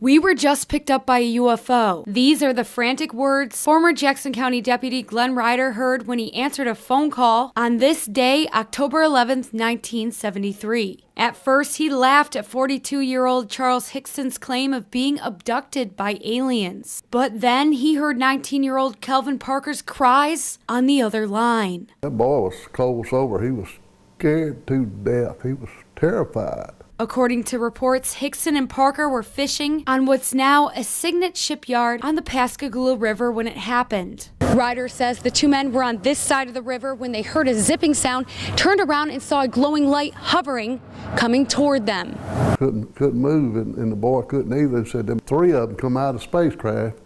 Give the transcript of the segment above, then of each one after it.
"We were just picked up by a UFO." These are the frantic words former Jackson County Deputy Glenn Ryder heard when he answered a phone call on this day, October 11th, 1973. At first, he laughed at 42-year-old Charles Hickson's claim of being abducted by aliens. But then he heard 19-year-old Kelvin Parker's cries on the other line. That boy was close over. He was scared to death. He was terrified. According to reports, Hickson and Parker were fishing on what's now a Signet shipyard on the Pascagoula River when it happened. Ryder says the two men were on this side of the river when they heard a zipping sound, turned around and saw a glowing light hovering, coming toward them. Couldn't move, and the boy couldn't either. And said them three of them come out of spacecraft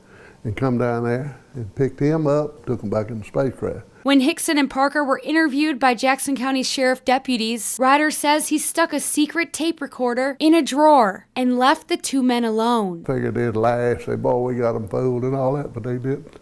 and come down there and picked him up, took him back in the spacecraft. When Hickson and Parker were interviewed by Jackson County Sheriff deputies, Ryder says he stuck a secret tape recorder in a drawer and left the two men alone. Figured they'd laugh, say, boy, we got them fooled and all that, but they didn't.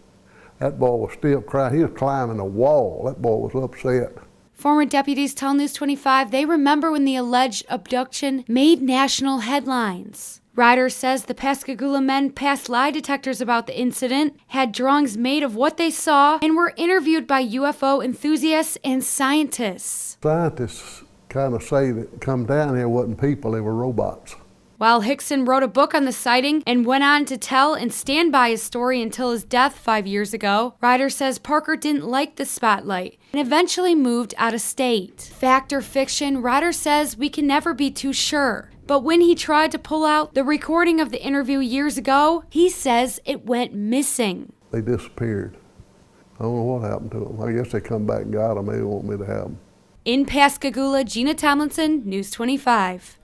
That boy was still crying. He was climbing a wall. That boy was upset. Former deputies tell News 25 they remember when the alleged abduction made national headlines. Ryder says the Pascagoula men passed lie detectors about the incident, had drawings made of what they saw, and were interviewed by UFO enthusiasts and scientists. Scientists kind of say that come down here wasn't people, they were robots. While Hickson wrote a book on the sighting and went on to tell and stand by his story until his death 5 years ago, Ryder says Parker didn't like the spotlight and eventually moved out of state. Fact or fiction, Ryder says we can never be too sure. But when he tried to pull out the recording of the interview years ago, he says it went missing. They disappeared. I don't know what happened to them. I guess they come back and got them. They want me to have them. In Pascagoula, Gina Tomlinson, News 25.